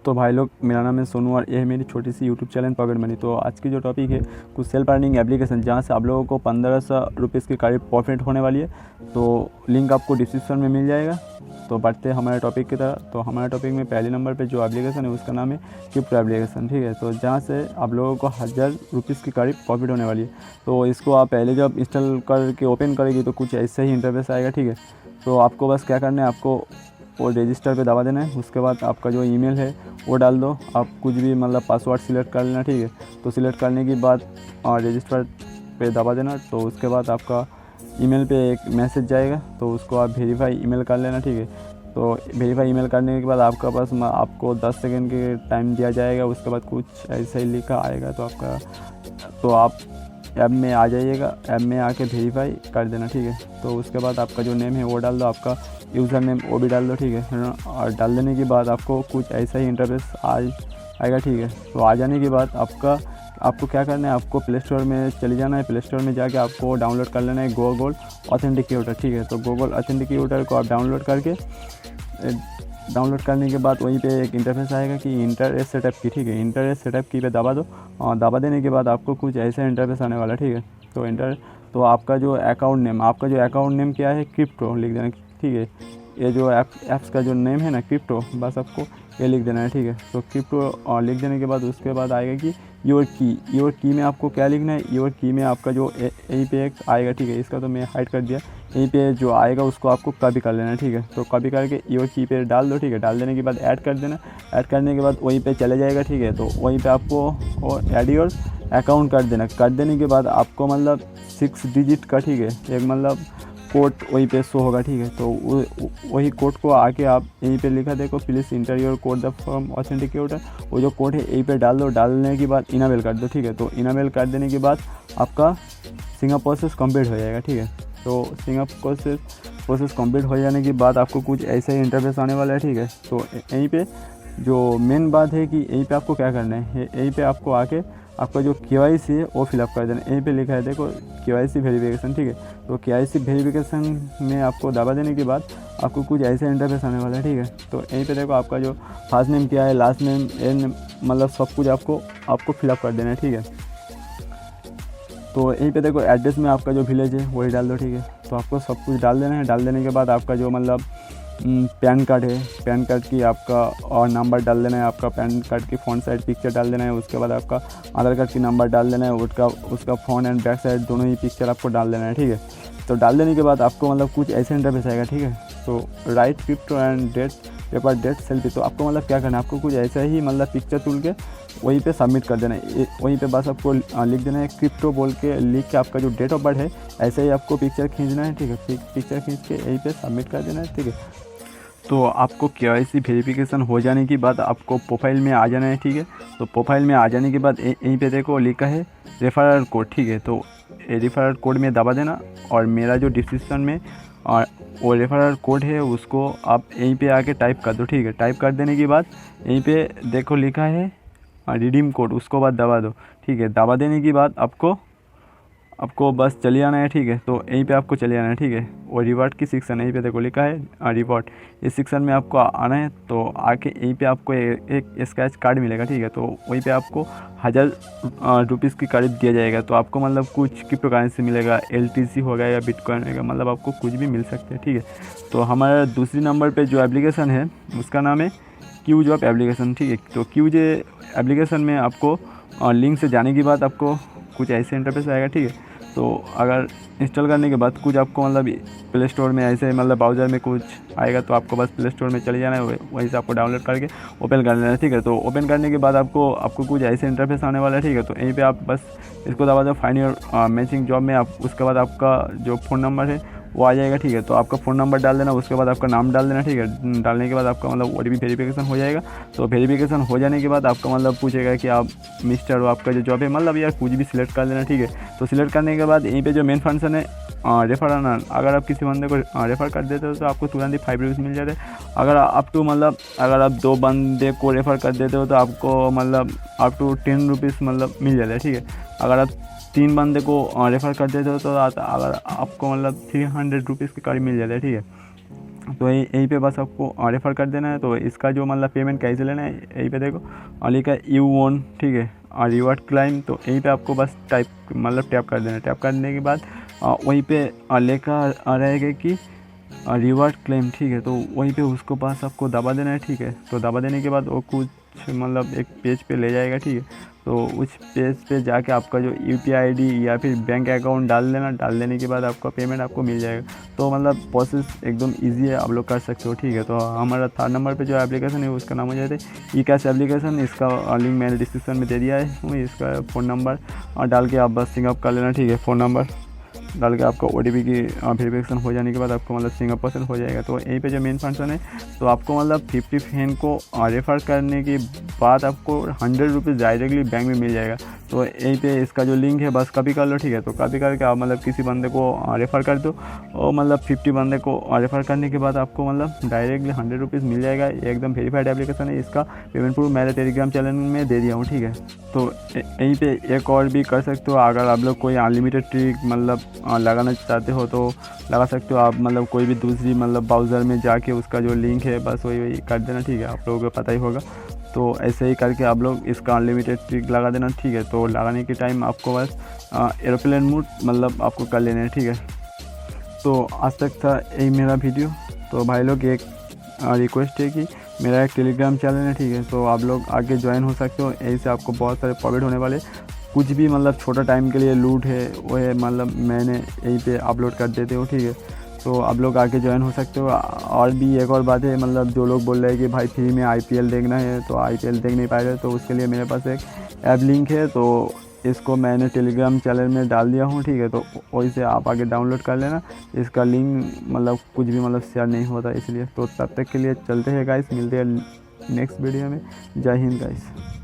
तो भाई लोग, मेरा नाम है सोनू और ये है मेरी छोटी सी यूट्यूब चैनल पॉकेट मनी। तो आज की जो टॉपिक है कुछ सेल्फ अर्निंग एप्लीकेशन जहाँ से आप लोगों को 1500 रुपीज़ के करीब प्रॉफिट होने वाली है। तो लिंक आपको डिस्क्रिप्शन में मिल जाएगा। तो बढ़ते हैं हमारे टॉपिक की तरह। तो हमारे टॉपिक में पहले नंबर पे जो एप्लीकेशन है उसका नाम है क्रिप्टो एप्लीकेशन, ठीक है। तो जहाँ से आप लोगों को 1000 रुपीज़ के करीब प्रॉफिट होने वाली है। तो इसको आप पहले जब इंस्टॉल करके ओपन करेगी तो कुछ ऐसे ही इंटरफेस आएगा, ठीक है। तो आपको बस क्या करना है, आपको वो रजिस्टर पे दबा देना है। उसके बाद आपका जो ईमेल है वो डाल दो। आप कुछ भी मतलब पासवर्ड सिलेक्ट कर लेना, ठीक है। तो सिलेक्ट करने के बाद रजिस्टर पे दबा देना। तो उसके बाद आपका ईमेल पे एक मैसेज जाएगा, तो उसको आप वेरीफाई ईमेल कर लेना, ठीक है। तो वेरीफाई ईमेल करने के बाद आपका पास आपको 10 सेकंड के टाइम दिया जाएगा। उसके बाद कुछ ऐसा ही लिखा आएगा तो आप ऐप में आ जाइएगा। ऐप में आके वेरीफाई कर देना, ठीक है। तो उसके बाद आपका जो नेम है वो डाल दो, आपका यूज़र नेम वो भी डाल दो, ठीक है ना। और डाल देने के बाद आपको कुछ ऐसा ही इंटरफेस आएगा, ठीक है। तो आ जाने के बाद आपको क्या करना है, आपको प्ले स्टोर में चले जाना है। प्ले स्टोर में जाके आपको डाउनलोड कर लेना है गूगल ऑथेंटिकेटर, ठीक है। तो गूगल ऑथेंटिकेटर को आप डाउनलोड करने के बाद वहीं पे एक इंटरफेस आएगा कि इंटरनेट सेटअप की, ठीक है। इंटरनेट सेटअप की पे दबा दो और दबा देने के बाद आपको कुछ ऐसा इंटरफेस आने वाला है, ठीक है। तो आपका जो अकाउंट नेम क्या है, क्रिप्टो लिख देना, ठीक है। ये जो ऐप्स का जो नेम है ना, क्रिप्टो, बस आपको ये लिख देना है, ठीक है। तो क्रिप्टो लिख देने के बाद उसके बाद आएगा कि योर की में आपको क्या लिखना है। योर की में आपका जो यहीं पे एक आएगा, ठीक है। इसका तो मैं हाइड कर दिया। यहीं पे जो आएगा उसको आपको कॉपी कर लेना है, ठीक है। तो कॉपी करके योर की पे डाल दो, ठीक है। डाल देने के बाद ऐड कर देना। ऐड करने के बाद वहीं पे चले जाएगा, ठीक है। तो वहीं पे आपको ऐड योर अकाउंट कर देना। कर देने के बाद आपको मतलब 6 डिजिट का, ठीक है, एक मतलब कोड वहीं पे शो होगा, ठीक है। तो वही कोड को आके आप यहीं पे लिखा देखो, please inter your code the form authenticator. वो जो कोड है यहीं पे डाल दो। डालने के बाद इनेबल कर दो, ठीक है। तो इनेबल कर देने के बाद आपका सिंगल प्रोसेस कंप्लीट हो जाएगा, ठीक है। तो सिंगल प्रोसेस कंप्लीट हो जाने के बाद आपको कुछ ऐसा ही इंटरफेस आने वाला है, ठीक है। तो यहीं पे जो मेन बात है कि यहीं पे आपको क्या करना है, यहीं पे आपको आके आपका जो KYC है वो फिलअप कर देना। यहीं पे लिखा है देखो KYC वेरिफिकेशन, ठीक है। तो KYC वेरिफिकेशन में आपको दबा देने के बाद आपको कुछ ऐसे इंटरफेस आने वाला है, ठीक है। तो यहीं पे देखो आपका जो फर्स्ट नेम क्या है, लास्ट नेम, एंड मतलब सब कुछ आपको फिलअप कर देना है, ठीक है। तो यहीं पे देखो एड्रेस में आपका जो विलेज है वही डाल दो, ठीक है। तो आपको सब कुछ डाल देना है। डाल देने के बाद आपका जो मतलब पैन कार्ड है, पैन कार्ड की आपका और नंबर डाल देना है। आपका पैन कार्ड की फ्रंट साइड पिक्चर डाल देना है। उसके बाद आपका आधार कार्ड की नंबर डाल देना है। उसका फ्रंट एंड बैक साइड दोनों ही पिक्चर आपको डाल देना है, ठीक है। तो डाल देने के बाद आपको मतलब कुछ ऐसे इंटरफेस आएगा, ठीक है। तो right crypto and paper date selfie. तो आपको मतलब क्या करना है, आपको कुछ ऐसा ही मतलब पिक्चर तुल के वहीं पे सबमिट कर देना है। वहीं पे बस आपको लिख देना है क्रिप्टो बोल के, लिख के आपका जो डेट ऑफ बर्थ है ऐसे ही आपको पिक्चर खींचना है, ठीक है। पिक्चर खींच के यहीं पे सबमिट कर देना है, ठीक है। तो आपको KYC वेरिफिकेशन हो जाने के बाद आपको प्रोफाइल में आ जाना है, ठीक है। तो प्रोफाइल में आ जाने के बाद यहीं पे देखो लिखा है रेफरल कोड, ठीक है। तो रेफरल कोड में दबा देना और मेरा जो डिस्क्रिप्शन में और वो रेफरल कोड है उसको आप यहीं पे आके टाइप कर दो, ठीक है। टाइप कर देने के बाद यहीं पे देखो लिखा है रिडीम कोड, उसको बाद दबा दो, ठीक है। दबा देने के बाद आपको बस चले आना है, ठीक है। तो यहीं पे आपको चले आना है, ठीक है। और रिवॉर्ड की सेक्शन यहीं पे देखो लिखा है रिवॉर्ड, इस सेक्शन में आपको आना है। तो आके यहीं पे आपको एक स्क्रैच कार्ड मिलेगा, ठीक है। तो वहीं पे आपको 1000 रुपीज़ की करीब दिया जाएगा। तो आपको मतलब कुछ क्रिप्टो करेंसी मिलेगा, LTC होगा या बिटकॉइन होगा, मतलब आपको कुछ भी मिल सकते हैं, ठीक है। तो हमारा दूसरी नंबर पर जो एप्लीकेशन है उसका नाम है QJOB एप्लीकेशन, ठीक है। तो QJ एप्लीकेशन में आपको लिंक से जाने के बाद आपको कुछ ऐसे इंटरफेस आएगा, ठीक है। तो अगर इंस्टॉल करने के बाद कुछ आपको मतलब प्ले स्टोर में ऐसे मतलब ब्राउज़र में कुछ आएगा, तो आपको बस प्ले स्टोर में चले जाना है, वहीं से आपको डाउनलोड करके ओपन कर लेना है, ठीक है। तो ओपन करने के बाद आपको कुछ ऐसे इंटरफेस आने वाला है, ठीक है। तो यहीं पे आप बस इसको दबा दो फाइंड योर मैचिंग जॉब में। आप उसके बाद आपका जो फ़ोन नंबर है वो आ जाएगा, ठीक है। तो आपका फ़ोन नंबर डाल देना। उसके बाद आपका नाम डाल देना, ठीक है। डालने के बाद आपका मतलब OTP वेरिफिकेशन हो जाएगा। तो वेरिफिकेशन हो जाने के बाद आपका मतलब पूछेगा कि आप मिस्टर हो, आपका जो जॉब है मतलब यार कुछ भी सिलेक्ट कर लेना, ठीक है। तो सिलेक्ट करने के बाद यहीं पे जो मेन फंक्शन है रेफर अर्न, अगर आप किसी बंदे को रेफ़र कर देते हो तो आपको तुरंत ही 5 रुपीज़ मिल जाते हैं। अगर आप 2 बंदे को रेफ़र कर देते हो तो आपको मतलब अप टू 10 रुपीज़ मतलब मिल जाता है, ठीक है। अगर आप 3 बंदे को रेफ़र कर देते हो तो अगर आपको मतलब 300 रुपीज़ के करीब मिल जाता है, ठीक है। तो यहीं पे बस आपको रेफ़र कर देना है। तो इसका जो मतलब पेमेंट कैसे लेना है, यहीं पे देखो और लिखा है यू वॉन, ठीक है, और रिवार्ड क्लाइम। तो यहीं पे आपको बस टैप कर देना है। टैप करने के बाद वहीं पे लेखा रहेगा कि रिवार्ड क्लेम, ठीक है। तो वहीं पे उसको पास आपको दबा देना है, ठीक है। तो दबा देने के बाद वो कुछ मतलब एक पेज पे ले जाएगा, ठीक है। तो उस पेज पे जाके आपका जो UPI ID या फिर बैंक अकाउंट डाल देना। डाल देने के बाद आपका पेमेंट आपको मिल जाएगा। तो मतलब प्रोसेस एकदम ईजी है, आप लोग कर सकते हो, ठीक है। तो हमारा 3rd नंबर पे जो एप्लीकेशन है उसका नाम हो जाता है eCash एप्लीकेशन। इसका लिंक मैंने डिस्क्रिप्शन में दे दिया है। इसका फ़ोन नंबर और डाल के आप बस सिंगअप कर लेना, ठीक है। फ़ोन नंबर डाल के आपका OTP की वेरिफिकेशन हो जाने के बाद आपको मतलब सिंगअप परसेंट हो जाएगा। तो यहीं पे जो मेन फंक्शन है, तो आपको मतलब 50 फ्रेंड को रेफ़र करने के बाद आपको 100 रुपीज़ डायरेक्टली बैंक में मिल जाएगा। तो यहीं पे इसका जो लिंक है बस कॉपी कर लो, ठीक है। तो कॉपी करके आप मतलब किसी बंदे को रेफ़र कर दो और मतलब 50 बंदे को रेफ़र करने के बाद आपको मतलब डायरेक्टली 100 रुपीज़ मिल जाएगा। एकदम वेरीफाइड एप्लीकेशन है। इसका पेमेंट प्रूफ मेरे टेलीग्राम चैनल में दे दिया हूँ, ठीक है। तो यहीं पे एक और भी कर सकते हो, अगर आप लोग कोई अनलिमिटेड ट्रिक मतलब लगाना चाहते हो तो लगा सकते हो आप। मतलब कोई भी दूसरी मतलब ब्राउज़र में जाके उसका जो लिंक है बस वही कर देना, ठीक है। आप लोगों को पता ही होगा। तो ऐसे ही करके आप लोग इसका अनलिमिटेड ट्रिक लगा देना, ठीक है। तो लगाने के टाइम आपको बस एरोप्लेन मोड मतलब आपको कर लेना है, ठीक है। तो आज तक था यही मेरा वीडियो। तो भाई लोग एक रिक्वेस्ट है कि मेरा एक टेलीग्राम चैनल है, ठीक है। तो आप लोग आगे ज्वाइन हो सकते हो। यहीं से आपको बहुत सारे प्रॉफिट होने वाले। कुछ भी मतलब छोटा टाइम के लिए लूट है वो है मतलब मैंने यहीं पे अपलोड कर देते हो, ठीक है। तो आप लोग आगे ज्वाइन हो सकते हो। और भी एक और बात है, मतलब जो लोग बोल रहे हैं कि भाई फ्री में IPL देखना है तो IPL देख नहीं पा रहे, तो उसके लिए मेरे पास एक ऐप लिंक है। तो इसको मैंने टेलीग्राम चैनल में डाल दिया हूँ, ठीक है। तो वहीं से आप आगे डाउनलोड कर लेना। इसका लिंक मतलब कुछ भी मतलब शेयर नहीं होता इसलिए। तो तब तक के लिए चलते हैं गाइस, मिलते हैं नेक्स्ट वीडियो में। जय हिंद गाइस।